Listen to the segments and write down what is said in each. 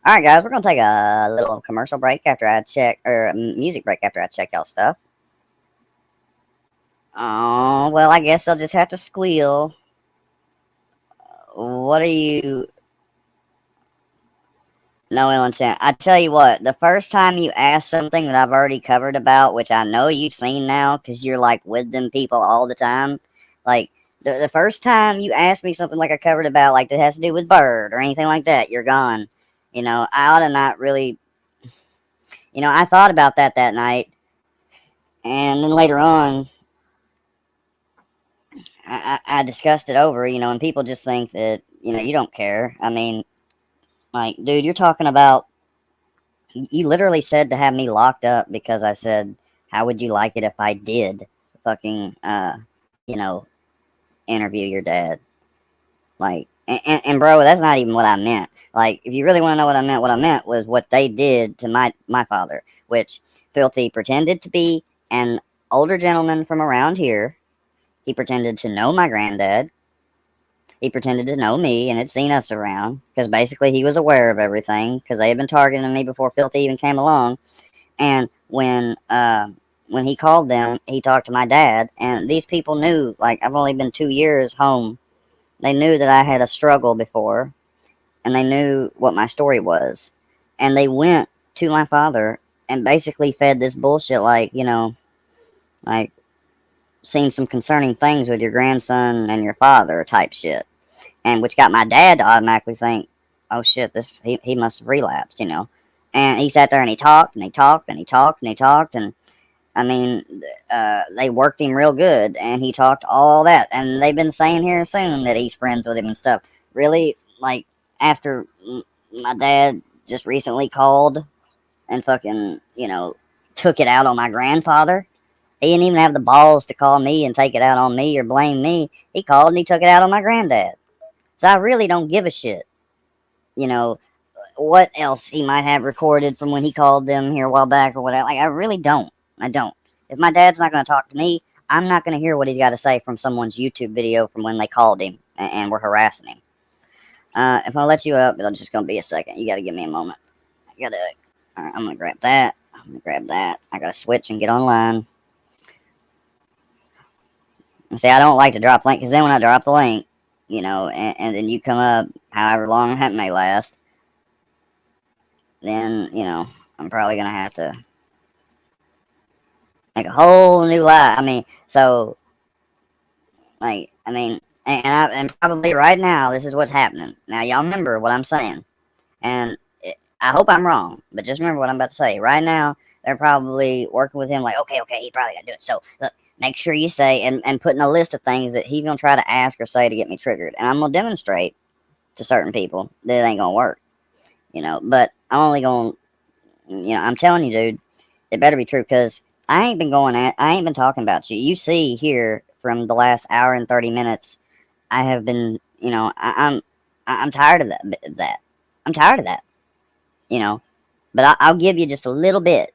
All right, guys, we're gonna take a little commercial break after I check, or music break after I check y'all stuff. Oh, well, I guess I'll just have to squeal. What are you? No ill intent. I tell you what, the first time you asked something that I've already covered about, which I know you've seen now because you're like with them people all the time, like the first time you asked me something like I covered about, like that has to do with Bird or anything like that, you're gone. I ought to not really. I thought about that night, and then later on, I discussed it over, and people just think that, you don't care. I mean, like, dude, you're talking about, you literally said to have me locked up because I said, how would you like it if I did fucking, you know, interview your dad? Like, and bro, that's not even what I meant. Like, if you really want to know what I meant was what they did to my father, which Filthy pretended to be an older gentleman from around here. He pretended to know my granddad. He pretended to know me and had seen us around because basically he was aware of everything because they had been targeting me before Filthy even came along. And when he called them, he talked to my dad, and these people knew. Like, I've only been 2 years home. They knew that I had a struggle before, and they knew what my story was, and they went to my father and basically fed this bullshit, like, like, seen some concerning things with your grandson and your father type shit, and which got my dad to automatically think, oh shit, he must have relapsed. And he sat there and he talked and he talked and he talked and he talked, and I mean, they worked him real good, and he talked all that, and they've been saying here soon that he's friends with him and stuff. Really, like, after my dad just recently called and fucking, took it out on my grandfather. He didn't even have the balls to call me and take it out on me or blame me. He called and he took it out on my granddad. So I really don't give a shit, you know, what else he might have recorded from when he called them here a while back or whatever. Like, I really don't. I don't. If my dad's not going to talk to me, I'm not going to hear what he's got to say from someone's YouTube video from when they called him and were harassing him. If I let you up, it'll just going to be a second. You got to give me a moment. I got to. Alright, I'm going to grab that. I'm going to grab that. I got to switch and get online. And see, I don't like to drop link because then when I drop the link, and then you come up, however long that may last, then, I'm probably going to have to make a whole new live. I mean, so, like, I mean, and probably right now, this is what's happening. Now, y'all remember what I'm saying. And I hope I'm wrong, but just remember what I'm about to say. Right now, they're probably working with him like, okay, he probably got to do it. So, look, make sure you say, and put in a list of things that he's going to try to ask or say to get me triggered. And I'm going to demonstrate to certain people that it ain't going to work, But I'm only going to, I'm telling you, dude, it better be true because I ain't been talking about you. You see here from the last hour and 30 minutes, I have been, I'm tired of that. I'm tired of that, you know. But I'll give you just a little bit.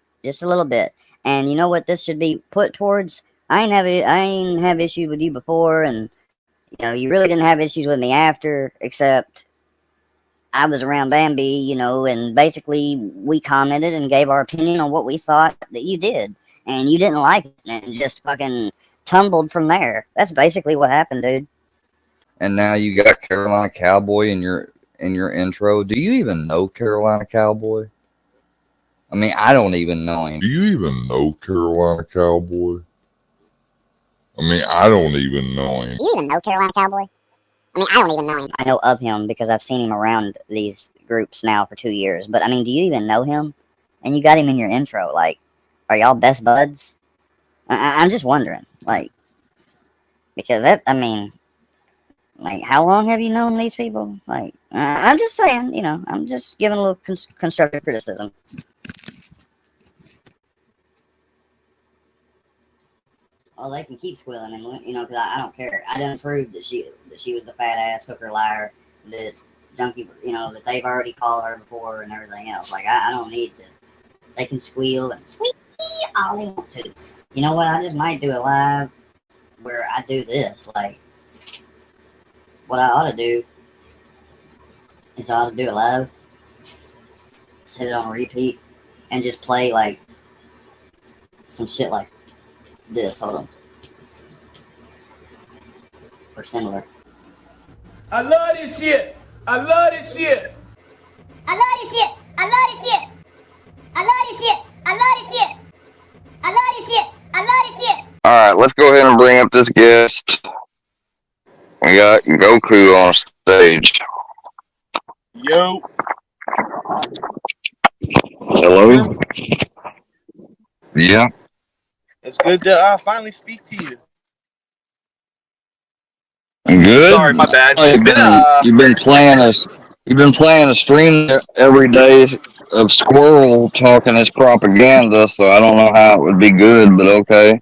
And you know what this should be put towards? I ain't have issues with you before, and you really didn't have issues with me after, except I was around Bambi, and basically we commented and gave our opinion on what we thought that you did, and you didn't like it, and just fucking tumbled from there. That's basically what happened, dude. And now you got Carolina Cowboy in your intro. Do you even know Carolina Cowboy? I mean, I don't even know him. Do you even know Carolina Cowboy? I mean, I don't even know him. Do you even know Carolina Cowboy? I mean, I don't even know him. I know of him because I've seen him around these groups now for 2 years. But I mean, do you even know him? And you got him in your intro. Like, are y'all best buds? I'm just wondering, like, because I mean, like, how long have you known these people? Like, I'm just saying, I'm just giving a little constructive criticism. Well, they can keep squealing, and because I don't care. I done proved that she was the fat ass hooker liar, this junkie, that they've already called her before and everything else. Like, I don't need to. They can squeal and squeal all they want to. You know what? I just might do a live where I do this. Like, what I ought to do is I ought to do a live just hit it on repeat and just play like some shit like this. Hold on. Or similar. I love this shit. I love this shit. I love this shit. I love this shit. I love this shit. I love this shit. I love this shit. I love this shit. All right, let's go ahead and bring up this guest. We got Goku on stage. Yo. Hello? Yeah. It's good to finally speak to you. Good. Sorry, my bad. Oh, It's been you've been playing a stream every day of Squirrel talking his propaganda, so I don't know how it would be good, but okay.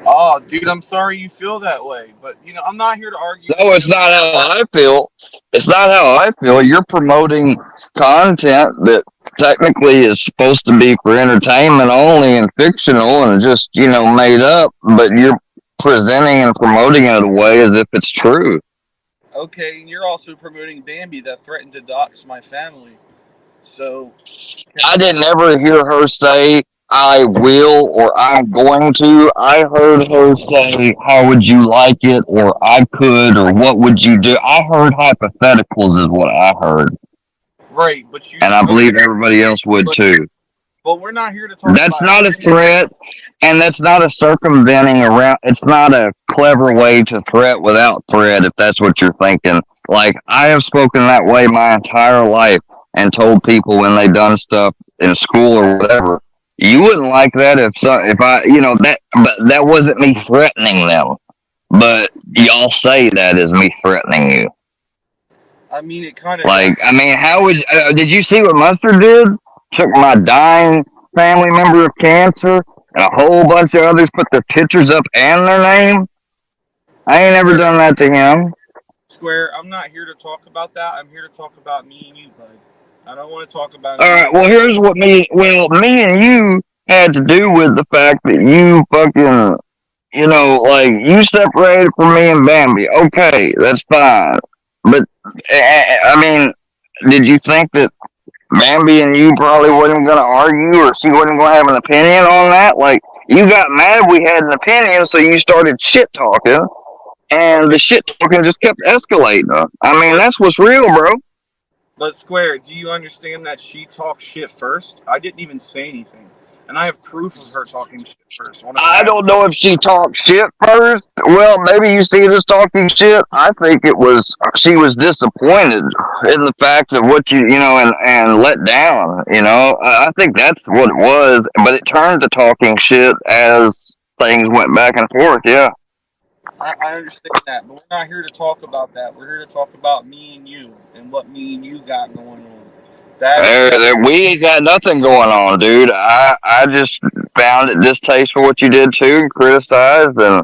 Oh, dude, I'm sorry you feel that way, but I'm not here to argue. No, it's not how I feel. It's not how I feel. You're promoting content that technically is supposed to be for entertainment only and fictional and just, made up, but you're presenting and promoting it away as if it's true. Okay, and you're also promoting Bambi that threatened to dox my family. So I didn't ever hear her say, I will or I'm going to. I heard her say, how would you like it, or I could, or what would you do? I heard hypotheticals is what I heard. right, but And I believe everybody else would too. But we're not here to talk That's about not a threat, and that's not a circumventing around. It's not a clever way to threat without threat, if that's what you're thinking. Like, I have spoken that way my entire life and told people when they done stuff in school or whatever. You wouldn't like that if I, but that wasn't me threatening them. But y'all say that is me threatening you. I mean, it kind of Like, I mean, how would, did you see what Mustard did? Took my dying family member of cancer and a whole bunch of others, put their pictures up and their name. I ain't ever done that to him. Square, I'm not here to talk about that. I'm here to talk about me and you, bud. I don't want to talk about All right, well, here's what me and you had to do with the fact that you fucking, like, you separated from me and Bambi. Okay, that's fine. But, I mean, did you think that Bambi and you probably wasn't going to argue, or she wasn't going to have an opinion on that? Like, you got mad we had an opinion, so you started shit talking, and the shit talking just kept escalating. I mean, that's what's real, bro. But Square, do you understand that she talked shit first? I didn't even say anything. And I have proof of her talking shit first. I don't know if she talked shit first. Well, maybe you see this talking shit. I think she was disappointed in the fact of what and let down. I think that's what it was. But it turned to talking shit as things went back and forth. Yeah. I understand that, but we're not here to talk about that. We're here to talk about me and you and what me and you got going on. We ain't got nothing going on, dude. I just found it distasteful what you did too, and criticized, and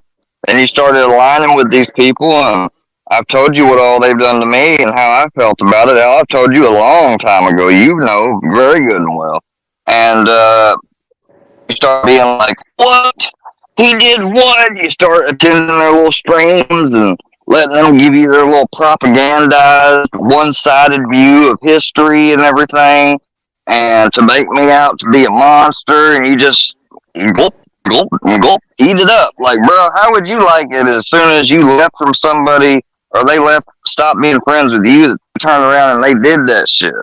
you started aligning with these people. And I've told you what all they've done to me and how I felt about it. I've told you a long time ago. You know very good and well. And you start being like, what? He did what? You start attending their little streams and letting them give you their little propagandized, one-sided view of history and everything, and to make me out to be a monster, and you just gulp, gulp, gulp, eat it up. Like, bro, how would you like it as soon as you left from somebody, or they stopped being friends with you, that turned around and they did that shit?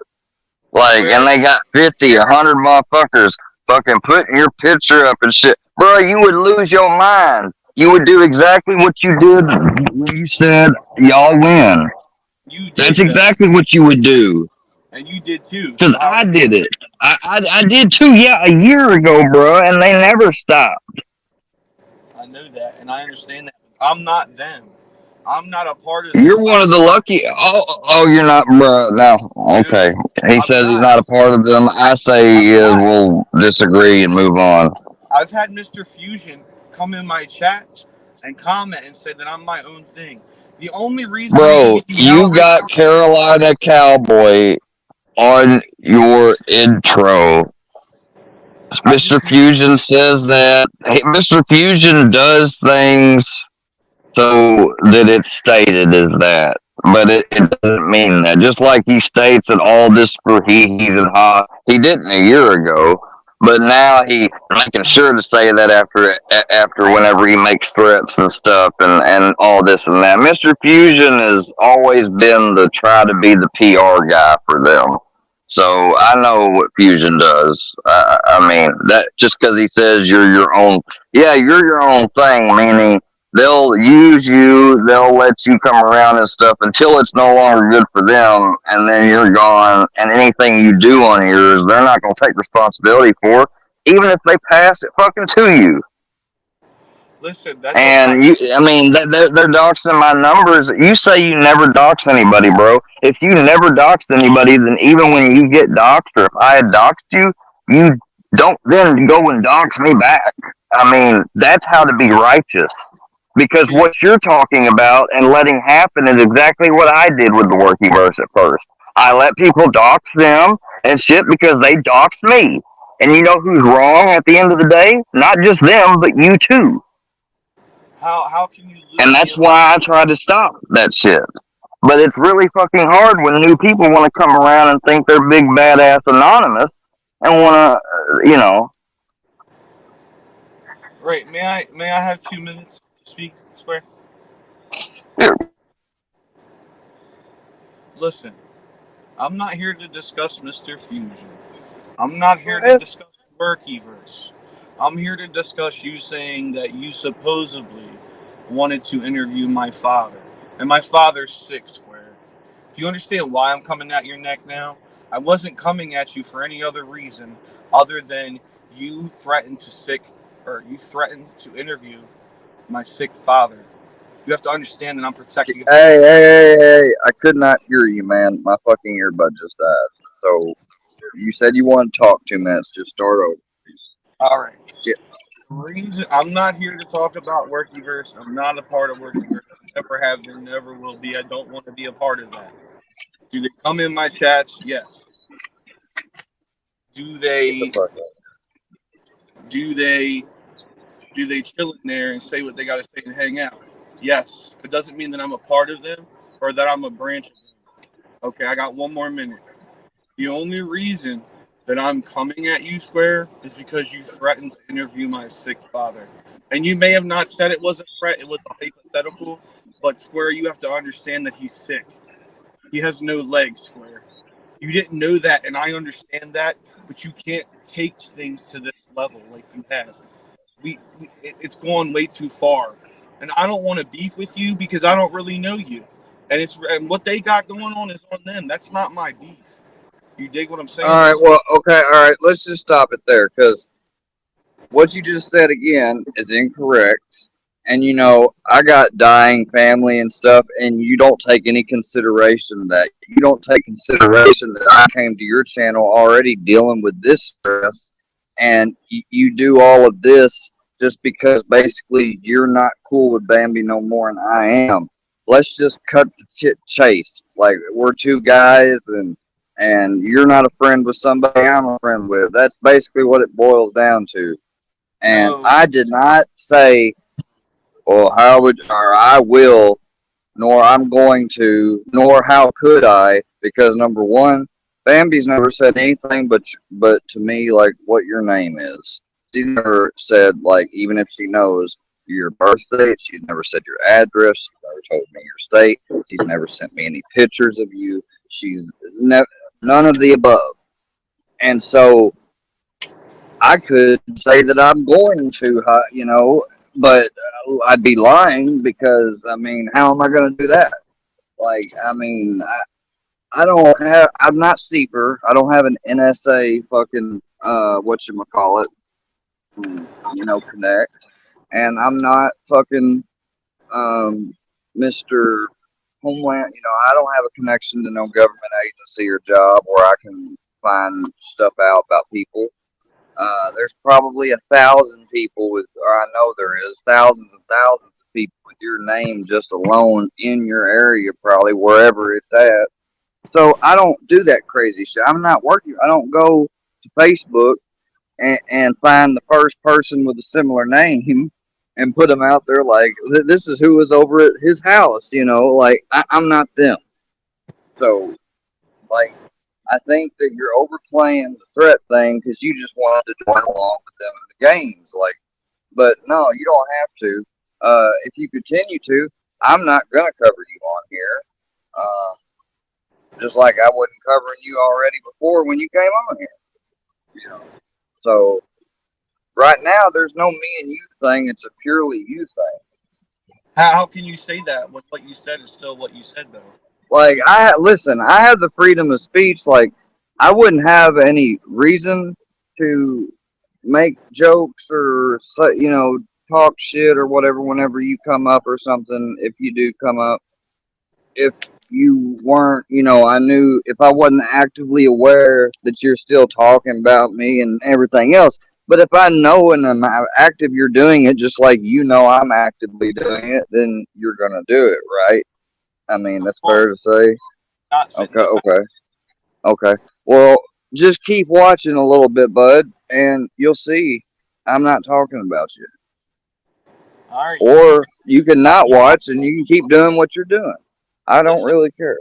Like, and they got 50, 100 motherfuckers fucking putting your picture up and shit. Bro, you would lose your mind. You would do exactly what you did when you said, y'all win. That's exactly what you would do. And you did too. Because I did it. I did too, yeah, a year ago, bro, and they never stopped. I know that, and I understand that. I'm not them. I'm not a part of. You're one of the lucky. Oh, you're not, bro. No, okay. He says he's not a part of them. I say he is. We'll disagree and move on. I've had Mr. Fusion come in my chat and comment and say that I'm my own thing. The only reason, bro, you got Carolina Cowboy on your intro. Mr. Fusion says that Mr. Fusion does things so that it's stated as that. but it doesn't mean that. Just like he states that all this for he's and ha, he didn't a year ago, but now he making sure to say that after whenever he makes threats and stuff and all this and that. Mr. Fusion has always been the try to be the PR guy for them. So I know what Fusion does. I mean that just because he says you're your own, yeah, you're your own thing, meaning they'll use you, they'll let you come around and stuff until it's no longer good for them, and then you're gone. And anything you do on yours, they're not going to take responsibility for, even if they pass it fucking to you. Listen, that's a And you, I mean, they're doxing my numbers. You say you never dox anybody, bro. If you never doxed anybody, then even when you get doxed, or if I had doxed you, you don't then go and dox me back. I mean, that's how to be righteous. Because dude. what you're talking about and letting happen is exactly what I did with the Workyverse at first. I let people dox them and shit because they doxed me. And you know who's wrong at the end of the day? Not just them, but you too. How can you And literally that's allow? why I try to stop that shit. But it's really fucking hard when new people want to come around and think they're big badass anonymous and want to, Right? May I have 2 minutes to speak, Square? here, Listen, I'm not here to discuss Mr. Fusion. I'm not go here to ahead. discuss Workyverse. I'm here to discuss you saying that you supposedly wanted to interview my father. And my father's sick, Square. Do you understand why I'm coming at your neck now? I wasn't coming at you for any other reason other than you threatened to interview my sick father. You have to understand that I'm protecting him. Hey! I could not hear you, man. My fucking earbud just died. So, you said you wanted to talk 2 minutes. Just start over. All right. Shit. Reason I'm not here to talk about Workyverse. I'm not a part of Workyverse. Never have been, never will be. I don't want to be a part of that. Do they come in my chats? Yes. Do Get the they fuck out. do they do they chill in there and say what they gotta say and hang out? Yes. It doesn't mean that I'm a part of them or that I'm a branch of them. Okay, I got 1 more minute. The only reason that I'm coming at you, Square, is because you threatened to interview my sick father. And you may have not said it was a threat, it was a hypothetical, but Square, you have to understand that he's sick. He has no legs, Square. You didn't know that, and I understand that, but you can't take things to this level like you have. It's gone way too far. And I don't want to beef with you because I don't really know you. And what they got going on is on them. That's not my beef. You dig what I'm saying? Alright, well, okay, alright. Let's just stop it there, because what you just said again is incorrect. And I got dying family and stuff, and you don't take any consideration of that. You don't take consideration that I came to your channel already dealing with this stress, and you do all of this just because basically you're not cool with Bambi no more than I am. Let's just cut the chase. Like, we're two guys, and you're not a friend with somebody I'm a friend with. That's basically what it boils down to. And No. I did not say, well, how would, or I will, nor I'm going to, nor how could I, because number one, Bambi's never said anything but to me like what your name is. She never said, like, even if she knows your birthday, she's never said your address, she's never told me your state, she's never sent me any pictures of you. She's none of the above. And so I could say that I'm going to, but I'd be lying because, I mean, how am I going to do that? Like, I mean, I don't have, I'm not CPR. I don't have an NSA fucking, whatchamacallit, connect. And I'm not fucking, Mr. Homeland, I don't have a connection to no government agency or job where I can find stuff out about people. There's probably 1,000 people or I know there is thousands and thousands of people with your name just alone in your area, probably wherever it's at. So I don't do that crazy shit. I'm not working. I don't go to Facebook and find the first person with a similar name and put them out there like this is who was over at his house. You know, like I'm not them. So like I think that you're overplaying the threat thing because you just wanted to join along with them in the games. Like, but no, you don't have to. If you continue to, I'm not gonna cover you on here. Just like I wasn't covering you already before when you came on here. You know. So right now, there's no me and you thing. It's a purely you thing. How can you say that when what you said is still what you said though? Like listen, I have the freedom of speech. Like I wouldn't have any reason to make jokes or talk shit or whatever whenever you come up or something. If you do come up, if you weren't, I knew if I wasn't actively aware that you're still talking about me and everything else. But if I know and I'm active, you're doing it just like I'm actively doing it, then you're gonna do it, right? I mean, Of that's course, fair to say. not sitting Okay, defense. okay, okay. Well, just keep watching a little bit, bud, and you'll see I'm not talking about you. All right, Or you can not watch and you can keep doing what you're doing. I don't listen, really care.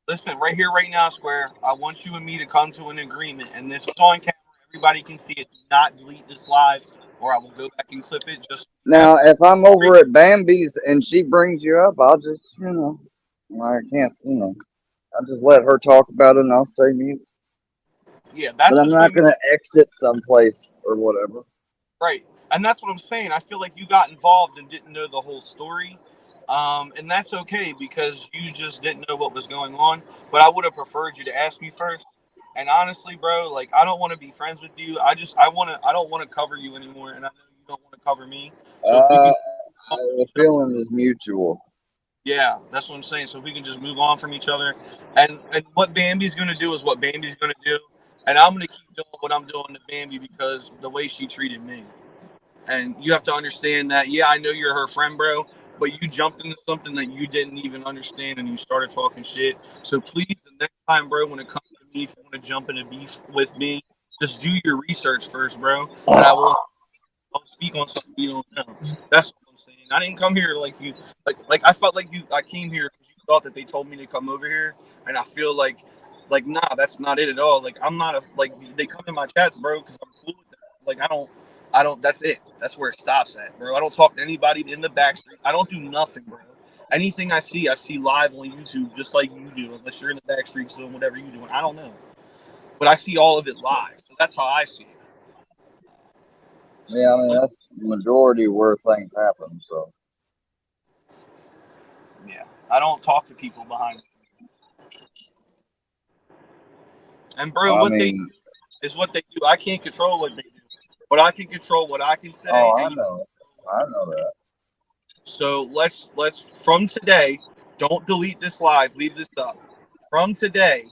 listen, right here, right now, Square. I want you and me to come to an agreement, and this is on camera. Everybody can see it. Do not delete this live, or I will go back and clip it. Just Now, if I'm over at Bambi's and she brings you up, I'll just, I can't, I'll just let her talk about it and I'll stay mute. yeah, But that's I'm what's not made me going to exit someplace or whatever. right, and that's what I'm saying. I feel like you got involved and didn't know the whole story, and that's okay because you just didn't know what was going on. But I would have preferred you to ask me first. And honestly, bro, like I don't want to be friends with you. I don't want to cover you anymore, and I know you don't want to cover me. So if we Uh, can, the feeling is mutual. yeah, that's what I'm saying. So if we can just move on from each other, and what Bambi's gonna do is what Bambi's gonna do, and I'm gonna keep doing what I'm doing to Bambi because the way she treated me. And you have to understand that, yeah, I know you're her friend, bro, but you jumped into something that you didn't even understand and you started talking shit. So please, the next time, bro, when it comes to me, if you want to jump into beef with me, just do your research first, bro. And I'll speak on something you don't know. That's what I'm saying. I didn't come here like you, like I felt like you. I came here because you thought that they told me to come over here, and I feel like nah, that's not it at all. Like I'm not a like they come in my chats, bro, because I'm cool with them. Like I don't. That's it. That's where it stops at, bro. I don't talk to anybody in the back street. I don't do nothing, bro. Anything I see live on YouTube, just like you do. Unless you're in the back streets doing whatever you're doing, I don't know, but I see all of it live. So that's how I see it. So Yeah, I mean, that's the majority where things happen. So, yeah, I don't talk to people behind me. And bro, I what they do mean, is what they do. I can't control what they do, but I can control what I can say, oh, and I you know. control what I you can know say. that. So let's from today, don't delete this live. Leave this up. From today,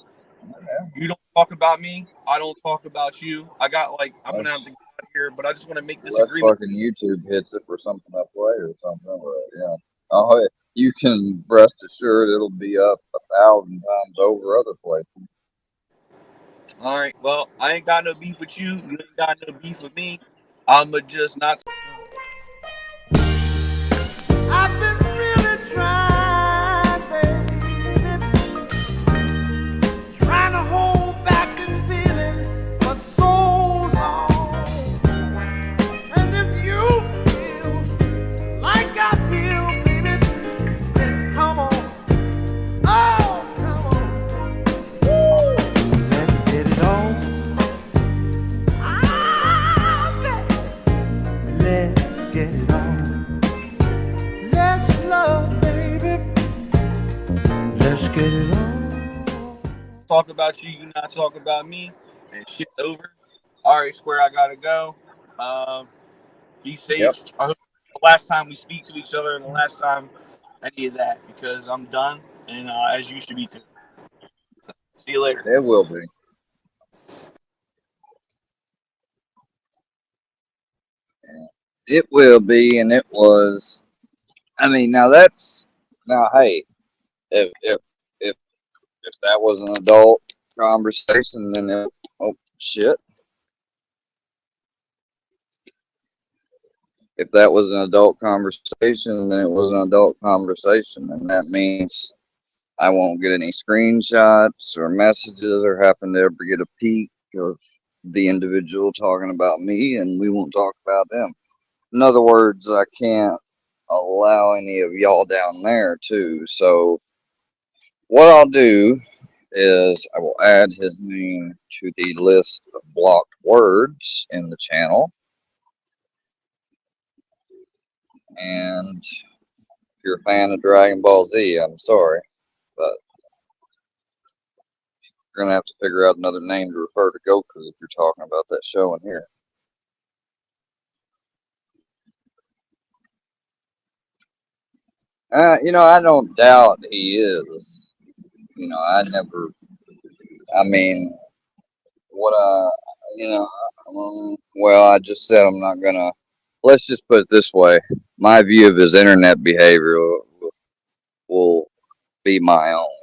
Yeah, you don't talk about me. I don't talk about you. I'm gonna have to unless, get out of here, but I just want to make this unless agreement. fucking YouTube hits it for something I play or something. But yeah. Oh, you can rest assured it'll be up 1,000 times over other places. All right. Well, I ain't got no beef with you. You ain't got no beef with me. I'ma just not. I've been really trying, baby, trying to hold back this feeling for so long. And if you feel like I feel, baby, then come on. Oh, come on. Woo. Let's get it on. Ah, baby. Let's get it on. Let's love, baby. Let's get it on. Talk about you. You not talk about me. And shit's over. All right, Square. I gotta go. Um, be Yep, safe. I hope the last time we speak to each other and the last time any of that because I'm done and as you should be too. See you later. it will be. It will be, and it was. I mean, now. Hey, if if if if that was an adult conversation, then oh shit. If that was an adult conversation, then it was an adult conversation, and that means I won't get any screenshots or messages or happen to ever get a peek of the individual talking about me, and we won't talk about them. In other words, I can't allow any of y'all down there too. So what I'll do is I will add his name to the list of blocked words in the channel. And if you're a fan of Dragon Ball Z, I'm sorry, but you're gonna have to figure out another name to refer to Goku if you're talking about that show in here. I don't doubt he is. I never. I mean, what well, I just said I'm not gonna. Let's just put it this way: my view of his internet behavior will be my own.